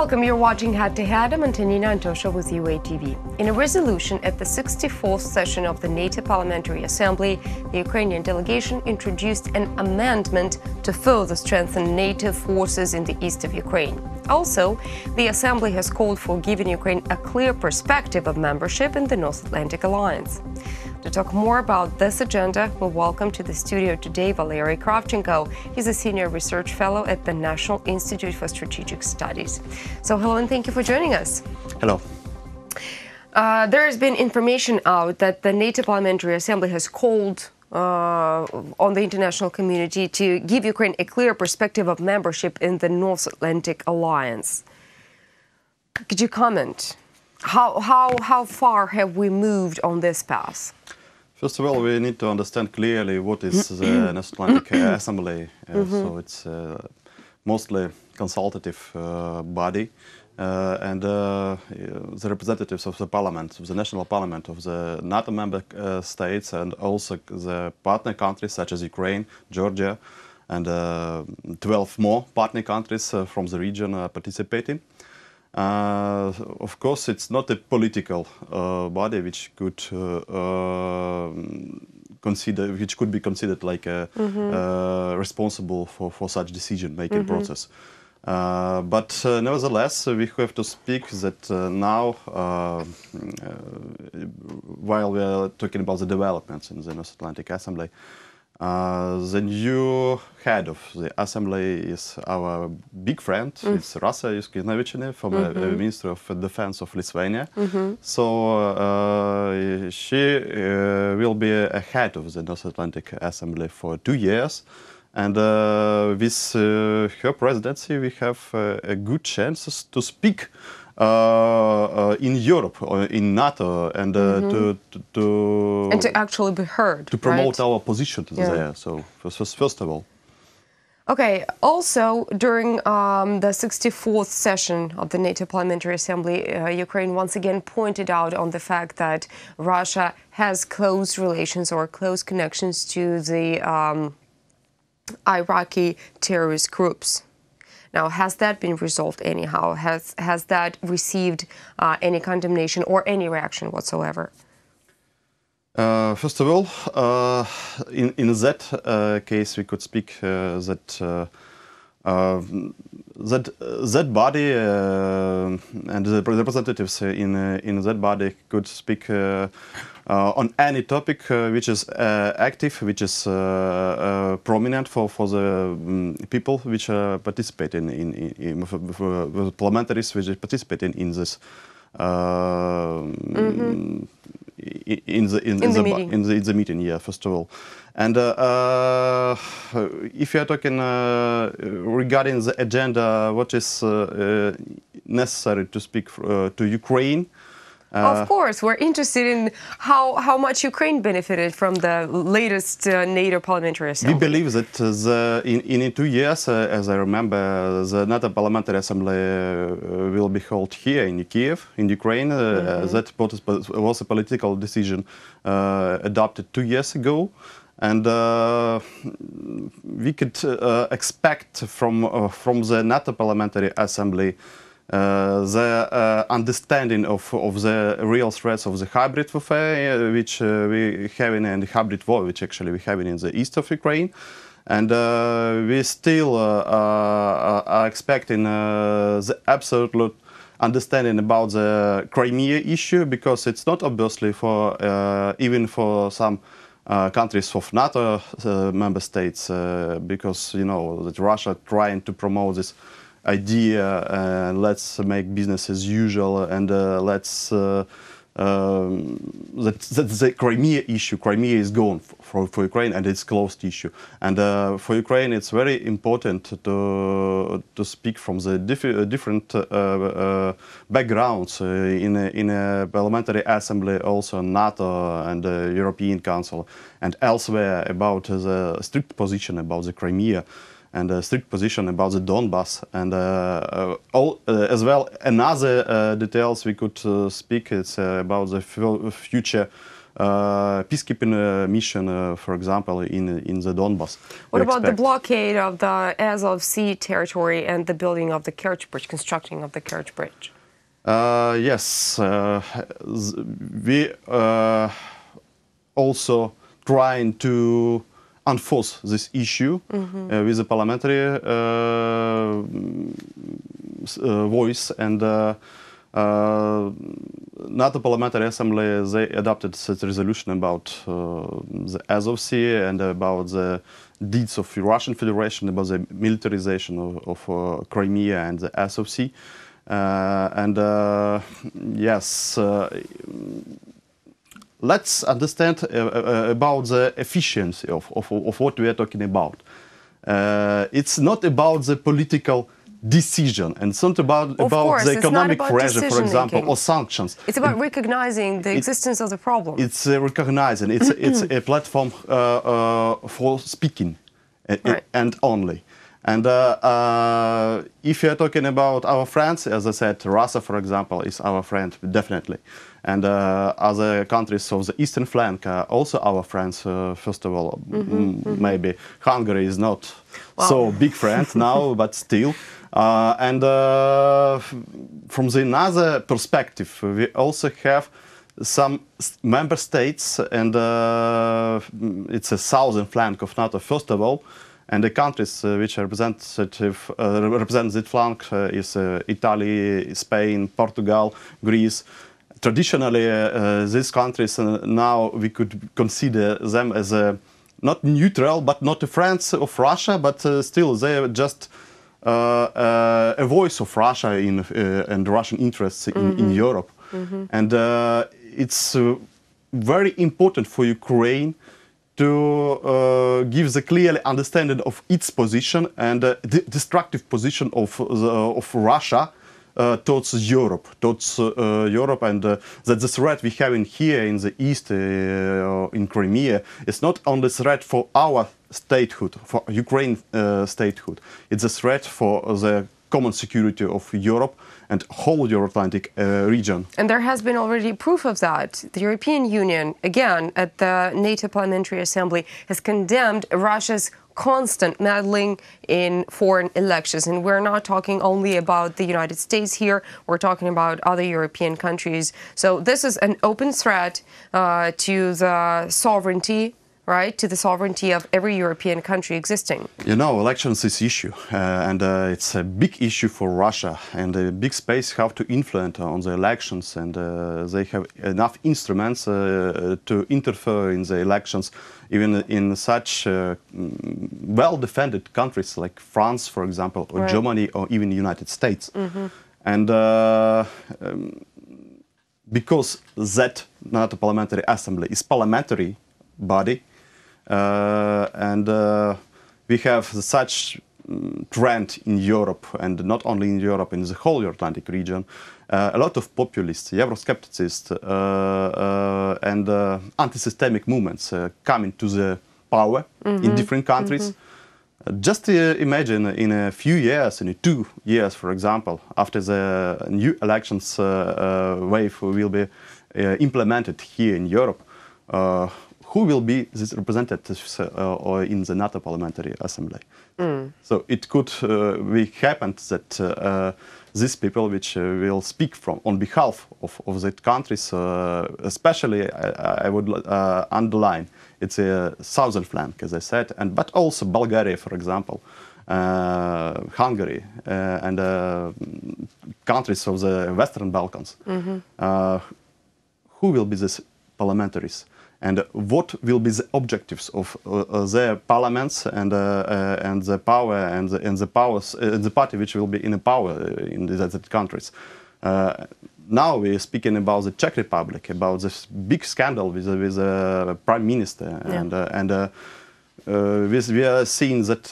Welcome, you're watching Head to Head. I'm Antonina Antosha with UATV. In a resolution at the 64th session of the NATO Parliamentary Assembly, the Ukrainian delegation introduced an amendment to further strengthen NATO forces in the east of Ukraine. Also, the Assembly has called for giving Ukraine a clear perspective of membership in the North Atlantic Alliance. To talk more about this agenda, we welcome to the studio today Valeriy Kravchenko. He's a senior research fellow at the National Institute for Strategic Studies. So hello and thank you for joining us. Hello. There has been information out that the NATO Parliamentary Assembly has called on the international community to give Ukraine a clear perspective of membership in the North Atlantic Alliance. Could you comment? How far have we moved on this path? First of all, we need to understand clearly what is the North Atlantic Assembly. So it's mostly consultative body, and the representatives of the parliament, of the national parliament of the NATO member states, and also the partner countries such as Ukraine, Georgia, and 12 more partner countries from the region participating. Of course, it's not a political body which could be considered like responsible for such decision-making process. But nevertheless, we have to speak that now, while we are talking about the developments in the North Atlantic Assembly, the new head of the Assembly is our big friend. It's Rasa Yuskinavichine, former Minister of Defense of Lithuania. So she will be a head of the North Atlantic Assembly for 2 years. And with her presidency, we have a good chance to speak in Europe, or in NATO, and to actually be heard, to promote our position there. So first of all. Okay. Also, during the 64th session of the NATO Parliamentary Assembly, Ukraine once again pointed out on the fact that Russia has close relations or close connections to the Iraqi terrorist groups. Now, has that been resolved anyhow? Has that received any condemnation or any reaction whatsoever? First of all, in that case, we could speak that that body and the representatives in that body could speak on any topic which is active, which is prominent for the people which participate in parliamentaries which participate in this in the meeting. Yeah, first of all. And if you are talking regarding the agenda, what is necessary to speak to Ukraine? Of course, we're interested in how much Ukraine benefited from the latest NATO Parliamentary Assembly. We believe that in 2 years, as I remember, the NATO Parliamentary Assembly will be held here in Kiev, in Ukraine. That was a political decision adopted 2 years ago. And we could expect from the NATO Parliamentary Assembly the understanding of the real threats of the hybrid warfare, which we have in the hybrid war, which actually we have in the east of Ukraine. And we still are expecting the absolute understanding about the Crimea issue, because it's not obviously for even for some countries of NATO member states, because you know that Russia trying to promote this idea, let's make business as usual, and let's that's the Crimea issue. Crimea is gone for Ukraine, and it's closed issue. And for Ukraine, it's very important to speak from the different backgrounds in a parliamentary assembly, also NATO and the European Council, and elsewhere about the strict position about the Crimea, and a strict position about the Donbass, and as well another details we could speak. It's about the future peacekeeping mission, for example, in the Donbass. What about the blockade of the Azov Sea territory and the building of the Kerch Bridge, constructing of the Kerch Bridge? Yes, we also trying to enforce this issue with the parliamentary voice, and NATO Parliamentary Assembly, they adopted such a resolution about the Azov Sea and about the deeds of the Russian Federation, about the militarization of Crimea and the Azov Sea. Yes, let's understand about the efficiency of what we are talking about. It's not about the political decision, and it's not about the economic pressure, for example, or sanctions. It's about recognizing the existence of the problem. It's recognizing. It's a platform for speaking, right. and only. And if you're talking about our friends, as I said, Russia, for example, is our friend, definitely. And other countries of the eastern flank are also our friends, first of all. Maybe Hungary is not so big friend now, but still. And from the another perspective, we also have some member states, and it's a southern flank of NATO, first of all. And the countries which represent that flank is Italy, Spain, Portugal, Greece. Traditionally, these countries now we could consider them as not neutral, but not a friends of Russia, but still they are just a voice of Russia and Russian interests in Europe. And it's very important for Ukraine to give the clear understanding of its position and the destructive position of Russia towards Europe, and that the threat we have in here in the east, in Crimea, is not only a threat for our statehood, for Ukraine statehood. It's a threat for the common security of Europe and whole Euro-Atlantic region. And there has been already proof of that. The European Union, again, at the NATO Parliamentary Assembly, has condemned Russia's constant meddling in foreign elections. And we're not talking only about the United States here, we're talking about other European countries. So this is an open threat to the sovereignty, right, to the sovereignty of every European country existing. You know, elections is issue, and it's a big issue for Russia, and a big space how to influence on the elections, and they have enough instruments to interfere in the elections, even in such well-defended countries like France, for example, or Germany, or even the United States. And because that NATO Parliamentary Assembly is parliamentary body, and we have such trend in Europe, and not only in Europe, in the whole Atlantic region, a lot of populists, Euroscepticists, and anti-systemic movements coming to the power in different countries. Just imagine in a few years, in 2 years, for example, after the new elections wave will be implemented here in Europe, who will be these representatives in the NATO Parliamentary Assembly? So it could be happen that these people which will speak on behalf of the countries, especially I would underline, it's a southern flank, as I said, but also Bulgaria, for example, Hungary, and countries of the Western Balkans. Who will be these parliamentaries? And what will be the objectives of their parliaments and the power and the party which will be in power in these countries? Now we are speaking about the Czech Republic, about this big scandal with the prime minister, and we are seeing that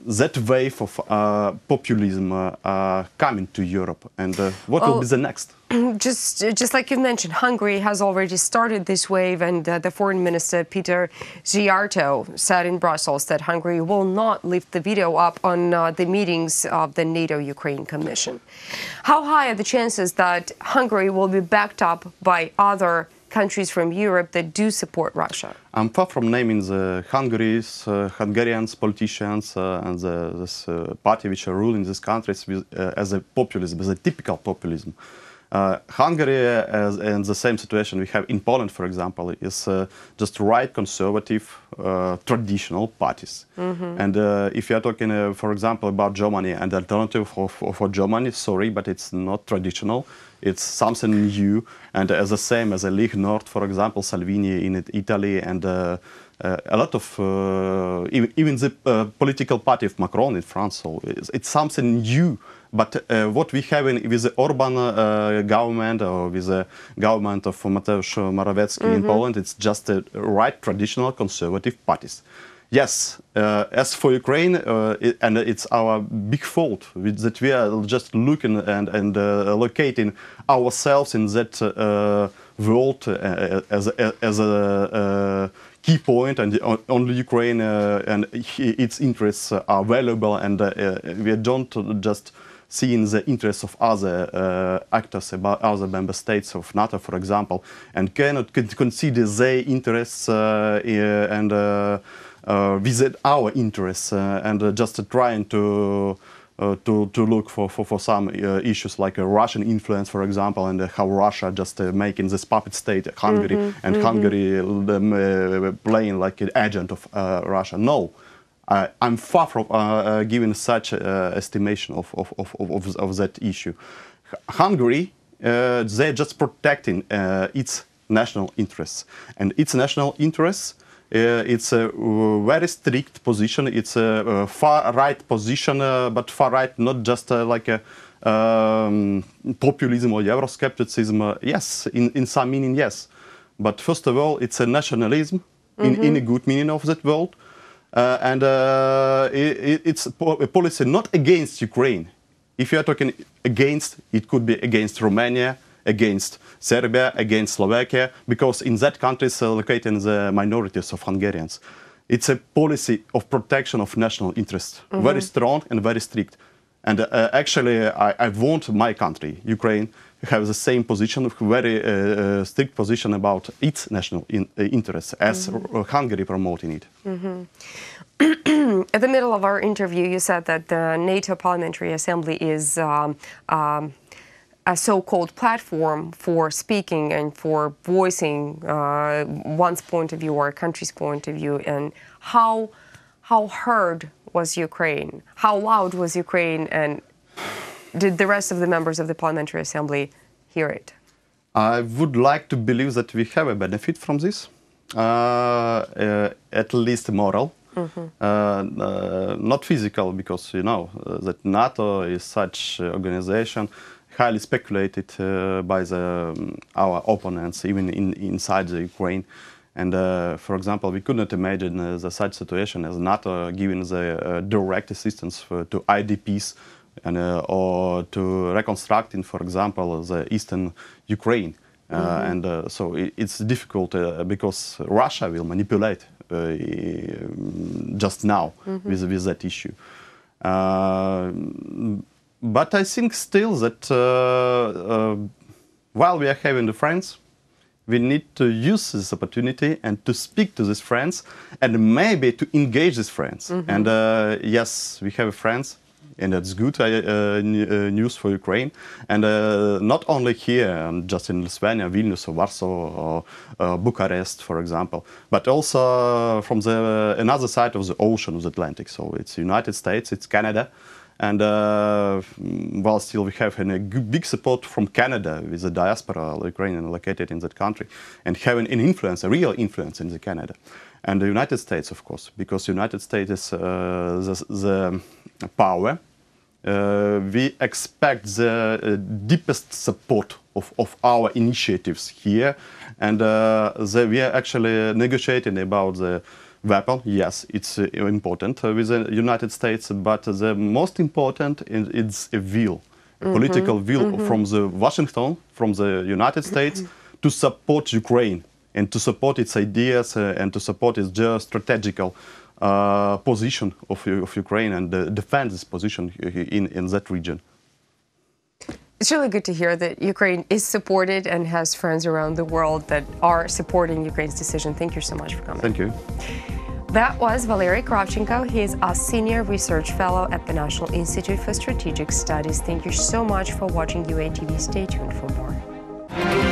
that wave of populism coming to Europe, and what will be the next? Just like you mentioned, Hungary has already started this wave, and the foreign minister Peter Szijjártó said in Brussels that Hungary will not lift the veto up on the meetings of the NATO-Ukraine Commission. How high are the chances that Hungary will be backed up by other countries from Europe that do support Russia? I'm far from naming the Hungarians, politicians, and this party which are ruling these countries as a populism, as a typical populism. Hungary, in the same situation we have in Poland, for example, is just right conservative, traditional parties. And if you are talking, for example, about Germany, and the alternative for Germany, sorry, but it's not traditional. It's something new, and as the same as a League North, for example, Salvini in Italy, and a lot of even the political party of Macron in France. So it's something new. But what we have with the Orban government or with the government of Mateusz Morawiecki in Poland, it's just a right traditional conservative parties. Yes, as for Ukraine, and it's our big fault that we are just looking and locating ourselves in that world as a key point, and only Ukraine and its interests are valuable, and we don't just seeing the interests of other actors, about other member states of NATO, for example, and cannot consider their interests and visit our interests, and just trying to look for some issues like Russian influence, for example, and how Russia just making this puppet state Hungary, and Hungary playing like an agent of Russia. No. I'm far from giving such estimation of that issue. Hungary, they're just protecting its national interests, and its national interests. It's a very strict position. It's a far-right position, but far-right not just like a populism or Euroscepticism. Yes, in some meaning, yes. But first of all, it's a nationalism in a good meaning of that word. And it's a policy not against Ukraine. If you are talking against, it could be against Romania, against Serbia, against Slovakia, because in that countries located the minorities of Hungarians. It's a policy of protection of national interest, very strong and very strict. And actually, I want my country, Ukraine, to have the same position, very strict position about its national interests as Hungary promoting it. At the middle of our interview, you said that the NATO Parliamentary Assembly is a so-called platform for speaking and for voicing one's point of view or a country's point of view. And how heard was Ukraine? How loud was Ukraine? And did the rest of the members of the Parliamentary Assembly hear it? I would like to believe that we have a benefit from this, at least moral. Not physical, because you know that NATO is such organization highly speculated by our opponents, even inside the Ukraine. And for example, we could not imagine such situation as NATO giving the direct assistance to IDPs and or to reconstructing, for example, the eastern Ukraine. And so it's difficult because Russia will manipulate just now with that issue. But I think still that while we are having the friends, we need to use this opportunity and to speak to these friends and maybe to engage these friends. And yes, we have friends, and that's good news for Ukraine. And not only here, just in Lithuania, Vilnius, or Warsaw, or Bucharest, for example, but also from another side of the ocean, of the Atlantic. So it's United States, it's Canada. And while still we have a big support from Canada with the diaspora Ukrainian located in that country, and having an influence, a real influence in the Canada. And the United States, of course, because the United States is the power. We expect the deepest support of our initiatives here. And we are actually negotiating about the weapon. Yes, it's important with the United States, but the most important is a will, a political will from the Washington, from the United States to support Ukraine and to support its ideas and to support its geostrategical position of Ukraine and defend this position in that region. It's really good to hear that Ukraine is supported and has friends around the world that are supporting Ukraine's decision. Thank you so much for coming. Thank you. That was Valeriy Kravchenko. He is a Senior Research Fellow at the National Institute for Strategic Studies. Thank you so much for watching UATV. Stay tuned for more.